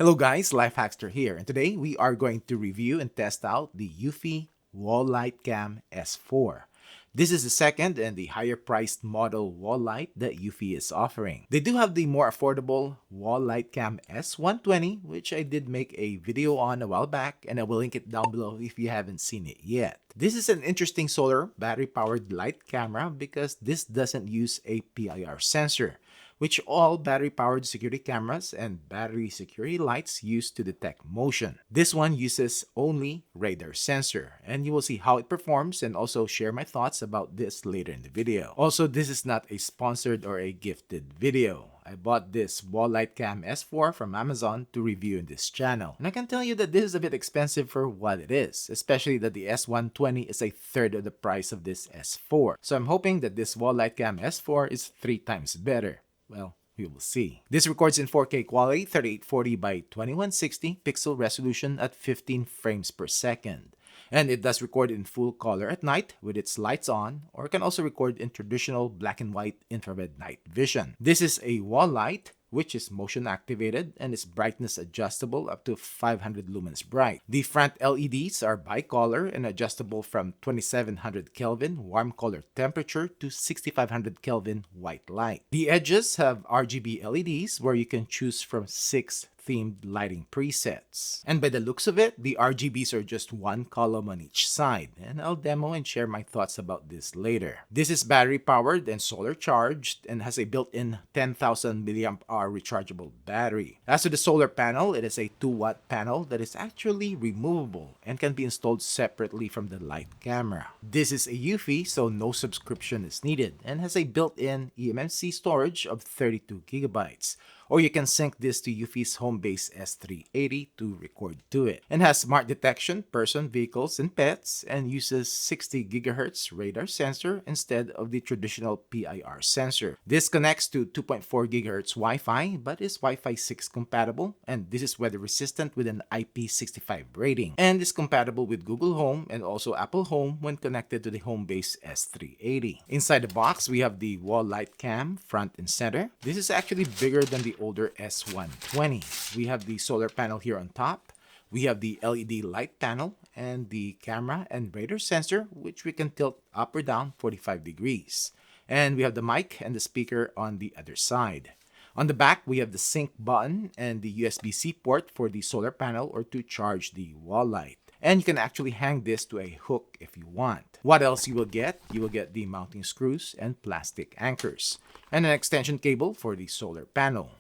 Hello guys, LifeHackster here, and today we are going to review and test out the eufy Wall Light Cam S4. This is the second and the higher priced model wall light that eufy is offering. They do have the more affordable Wall Light Cam S120, which I did make a video on a while back, and I will link it down below if you haven't seen it yet. This is an interesting solar battery-powered light camera because this doesn't use a PIR sensor, which all battery-powered security cameras and battery security lights use to detect motion. This one uses only radar sensor, and you will see how it performs and also share my thoughts about this later in the video. Also, this is not a sponsored or a gifted video. I bought this Wall Light Cam S4 from Amazon to review in this channel. And I can tell you that this is a bit expensive for what it is, especially that the S120 is a third of the price of this S4. So I'm hoping that this Wall Light Cam S4 is 3 times better. Well, we will see. This records in 4K quality, 3840 by 2160 pixel resolution at 15 frames per second. And it does record in full color at night with its lights on, or can also record in traditional black and white infrared night vision. This is a wall light, which is motion activated and is brightness adjustable up to 500 lumens bright. The front LEDs are bicolor and adjustable from 2700 Kelvin warm color temperature to 6500 Kelvin white light. The edges have RGB LEDs where you can choose from 6 themed lighting presets. And by the looks of it, the RGBs are just one column on each side, and I'll demo and share my thoughts about this later. This is battery powered and solar charged and has a built-in 10,000 mAh rechargeable battery. As to the solar panel, it is a 2-watt panel that is actually removable and can be installed separately from the light camera. This is a eufy, so no subscription is needed, and has a built-in eMMC storage of 32 gigabytes. Or you can sync this to eufy's Homebase S380 to record to it. And has smart detection, person, vehicles, and pets, and uses 60 GHz radar sensor instead of the traditional PIR sensor. This connects to 2.4 GHz Wi-Fi, but is Wi-Fi 6 compatible, and this is weather resistant with an IP65 rating, and is compatible with Google Home and also Apple Home when connected to the Homebase S380. Inside the box, we have the Wall Light Cam front and center. This is actually bigger than the older S120. We have the solar panel here on top. We have the LED light panel and the camera and radar sensor, which we can tilt up or down 45 degrees. And we have the mic and the speaker on the other side. On the back, we have the sync button and the USB-C port for the solar panel or to charge the wall light. And you can actually hang this to a hook if you want. What else you will get? You will get the mounting screws and plastic anchors, and an extension cable for the solar panel.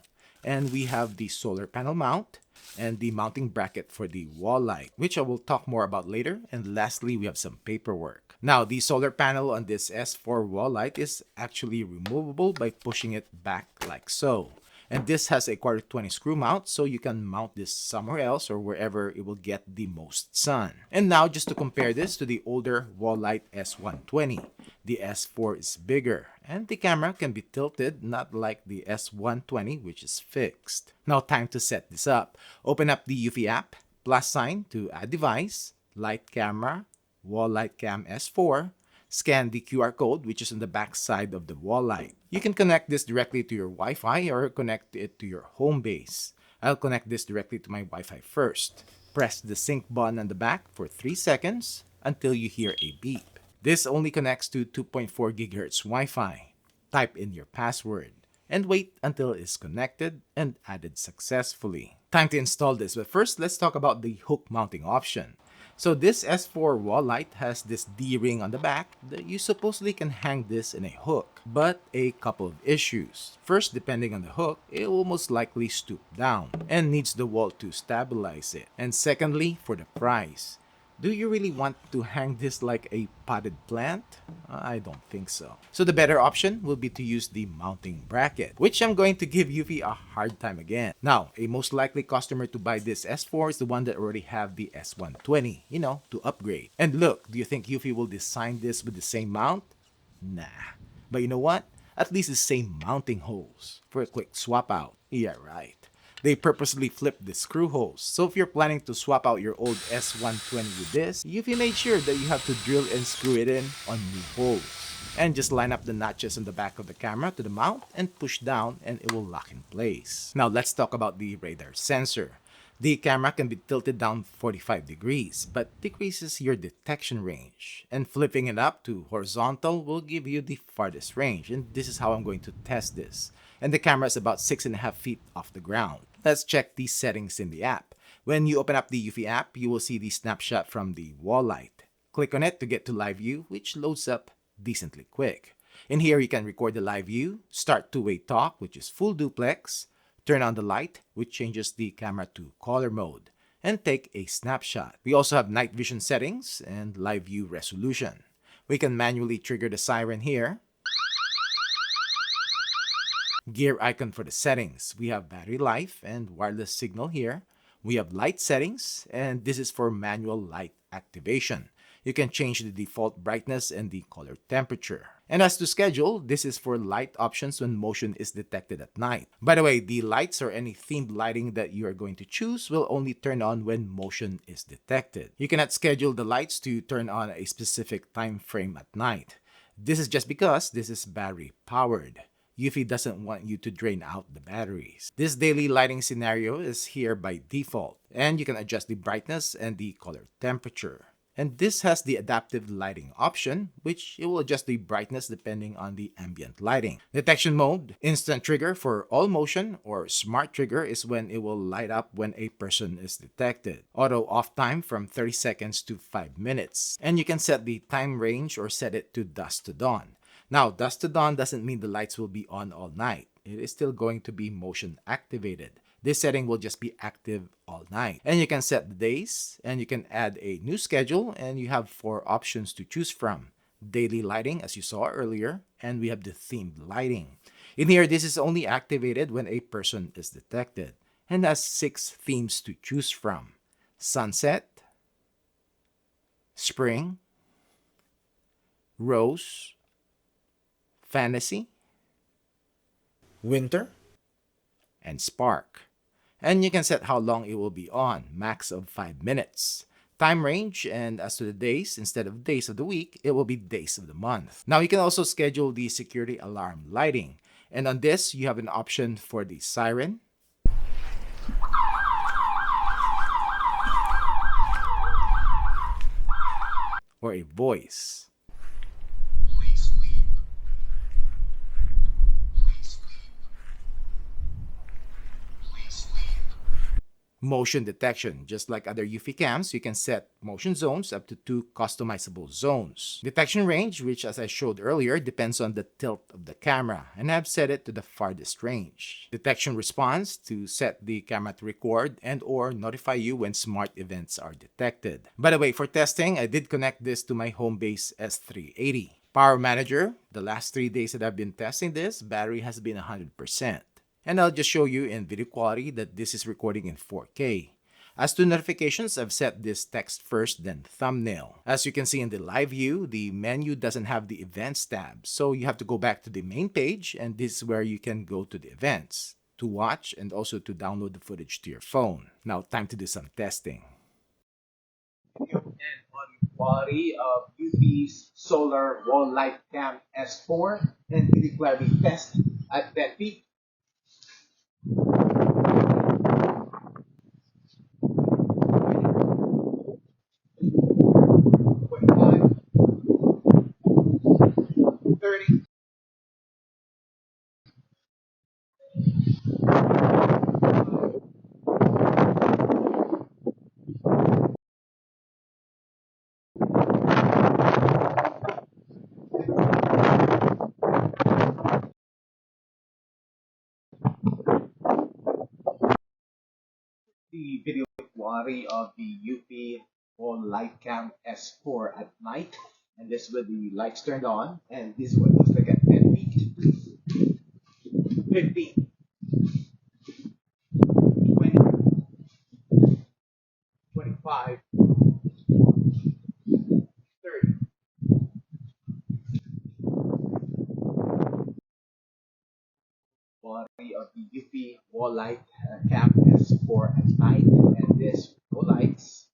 And we have the solar panel mount and the mounting bracket for the wall light, which I will talk more about later. And lastly, we have some paperwork. Now, the solar panel on this S4 wall light is actually removable by pushing it back like so. And this has a 1/4-20 screw mount, so you can mount this somewhere else or wherever it will get the most sun. And now, just to compare this to the older Wall Light S120, the S4 is bigger, and the camera can be tilted, not like the S120, which is fixed. Now, time to set this up. Open up the eufy app, plus sign to add device, light camera, Wall Light Cam S4, scan the QR code, which is on the back side of the wall light. You can connect this directly to your Wi-Fi or connect it to your home base. I'll connect this directly to my Wi-Fi first. Press the sync button on the back for 3 seconds until you hear a beep. This only connects to 2.4 GHz Wi-Fi. Type in your password and wait until it is connected and added successfully. Time to install this, but first let's talk about the hook mounting option. So this S4 wall light has this D-ring on the back that you supposedly can hang this in a hook, but a couple of issues. First, depending on the hook, it will most likely stoop down and needs the wall to stabilize it. And secondly, for the price. Do you really want to hang this like a potted plant? I don't think so. So the better option will be to use the mounting bracket, which I'm going to give eufy a hard time again. Now, a most likely customer to buy this S4 is the one that already have the S120, to upgrade. And look, do you think eufy will design this with the same mount? Nah. But you know what? At least the same mounting holes for a quick swap out. Yeah, right. They purposely flipped the screw holes. So if you're planning to swap out your old S120 with this, eufy made sure that you have to drill and screw it in on new holes. And just line up the notches on the back of the camera to the mount and push down and it will lock in place. Now let's talk about the radar sensor. The camera can be tilted down 45 degrees, but decreases your detection range. And flipping it up to horizontal will give you the farthest range. And this is how I'm going to test this. And the camera is about 6.5 feet off the ground. Let's check these settings in the app. When you open up the eufy app, you will see the snapshot from the wall light. Click on it to get to live view, which loads up decently quick. In here, you can record the live view, start two-way talk, which is full duplex, turn on the light, which changes the camera to color mode, and take a snapshot. We also have night vision settings and live view resolution. We can manually trigger the siren here. Gear icon for the settings. We have battery life and wireless signal here. We have light settings, and this is for manual light activation. You can change the default brightness and the color temperature. And as to schedule, this is for light options when motion is detected at night. By the way, the lights or any themed lighting that you are going to choose will only turn on when motion is detected. You cannot schedule the lights to turn on a specific time frame at night. This is just because this is battery powered. eufy doesn't want you to drain out the batteries. This daily lighting scenario is here by default, and you can adjust the brightness and the color temperature. And this has the adaptive lighting option, which it will adjust the brightness depending on the ambient lighting. Detection mode, instant trigger for all motion, or smart trigger is when it will light up when a person is detected. Auto off time from 30 seconds to 5 minutes. And you can set the time range or set it to dusk to dawn. Now, dusk to dawn doesn't mean the lights will be on all night. It is still going to be motion activated. This setting will just be active all night. And you can set the days, and you can add a new schedule, and you have 4 options to choose from. Daily lighting, as you saw earlier, and we have the themed lighting. In here, this is only activated when a person is detected, and has 6 themes to choose from. Sunset, spring, rose, fantasy, winter, and spark. And you can set how long it will be on, max of 5 minutes. Time range, and as to the days, instead of days of the week, it will be days of the month. Now you can also schedule the security alarm lighting. And on this, you have an option for the siren, or a voice. Motion detection. Just like other eufy cams, you can set motion zones up to 2 customizable zones. Detection range, which as I showed earlier, depends on the tilt of the camera, and I've set it to the farthest range. Detection response, to set the camera to record and or notify you when smart events are detected. By the way, for testing, I did connect this to my Homebase S380. Power manager, the last 3 days that I've been testing this, battery has been 100%. And I'll just show you in video quality that this is recording in 4K. As to notifications, I've set this text first, then thumbnail. As you can see in the live view, the menu doesn't have the events tab, so you have to go back to the main page, and this is where you can go to the events to watch and also to download the footage to your phone. Now, time to do some testing. And audio quality of eufy's solar Wall Light Cam S4 and video clarity test at 10 feet. 25, 30. The video quality of the eufy Wall Light Cam S4 at night, and this with the lights turned on, and this is what it looks like at 10 feet, 15, 20, 25, 30. Quality of the eufy Wall Light Cam S4 at night, and this no lights,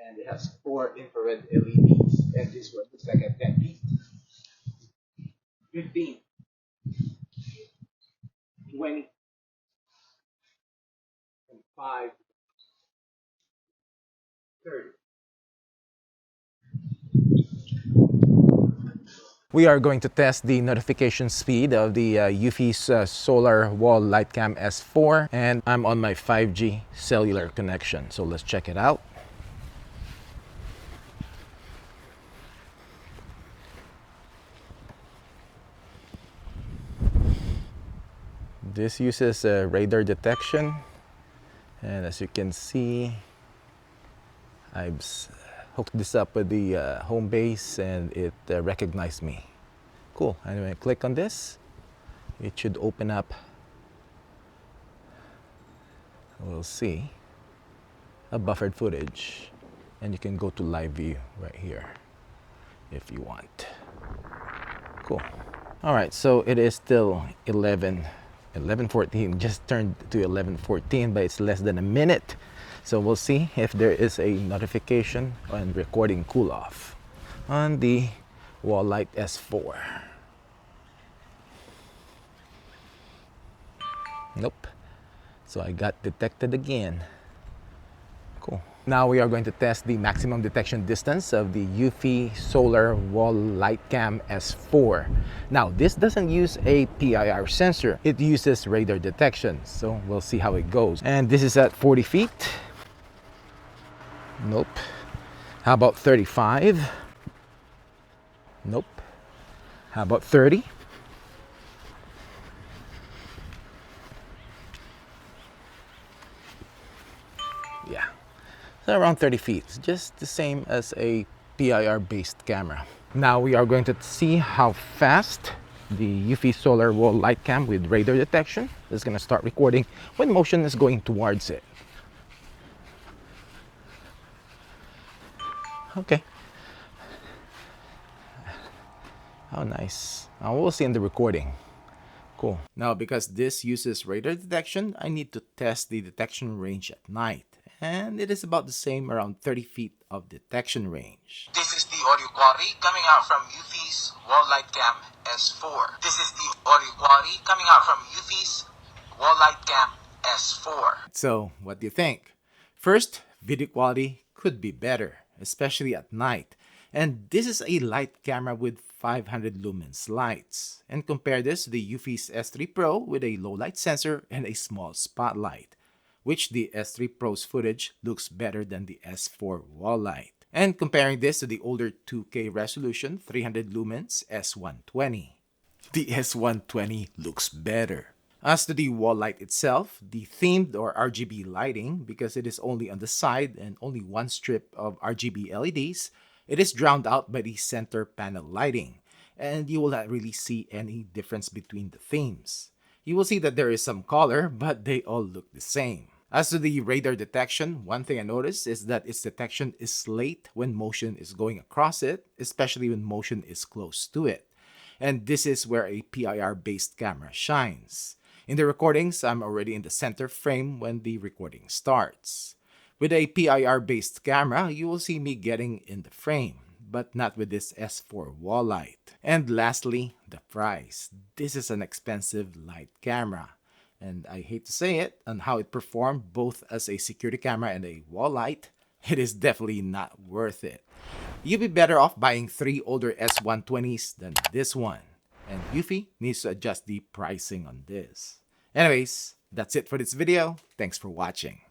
and it has 4 infrared LEDs, and this is what it looks like at 10 feet, 15, 20, 25, We are going to test the notification speed of the eufy's solar Wall Light Cam S4, and I'm on my 5G cellular connection, so let's check it out. This uses radar detection, and as you can see, I've hooked this up with the home base and it recognized me. Cool. And when I click on this, it should open up. We'll see a buffered footage, and you can go to live view right here if you want. Cool. All right, so it is still 11:14, just turned to 11:14, but it's less than a minute. So we'll see if there is a notification and recording cool off on the Wall Light S4. Nope. So I got detected again. Cool. Now we are going to test the maximum detection distance of the eufy Solar Wall Light Cam S4. Now this doesn't use a PIR sensor. It uses radar detection. So we'll see how it goes. And this is at 40 feet. Nope. How about 35? Nope. How about 30? Yeah. So around 30 feet. It's just the same as a PIR based camera. Now we are going to see how fast the eufy Solar Wall Light Cam with radar detection is going to start recording when motion is going towards it. Okay. How nice. We'll see in the recording. Cool. Now, because this uses radar detection, I need to test the detection range at night. And it is about the same, around 30 feet of detection range. This is the audio quality coming out from eufy's Wall Light Cam S4. This is the audio quality coming out from eufy's Wall Light Cam S4. So, what do you think? First, video quality could be better, especially at night. And this is a light camera with 500 lumens lights. And compare this to the eufy's S3 Pro with a low light sensor and a small spotlight, which the S3 Pro's footage looks better than the S4 Wall Light. And comparing this to the older 2K resolution 300 lumens S120. The S120 looks better. As to the Wall Light itself, the themed or RGB lighting, because it is only on the side and only one strip of RGB LEDs, it is drowned out by the center panel lighting, and you will not really see any difference between the themes. You will see that there is some color, but they all look the same. As to the radar detection, one thing I noticed is that its detection is late when motion is going across it, especially when motion is close to it. And this is where a PIR-based camera shines. In the recordings, I'm already in the center frame when the recording starts. With a PIR-based camera, you will see me getting in the frame, but not with this S4 Wall Light. And lastly, the price. This is an expensive light camera. And I hate to say it, on how it performed both as a security camera and a wall light, it is definitely not worth it. You'd be better off buying 3 older S120s than this one. And eufy needs to adjust the pricing on this. Anyways, that's it for this video. Thanks for watching.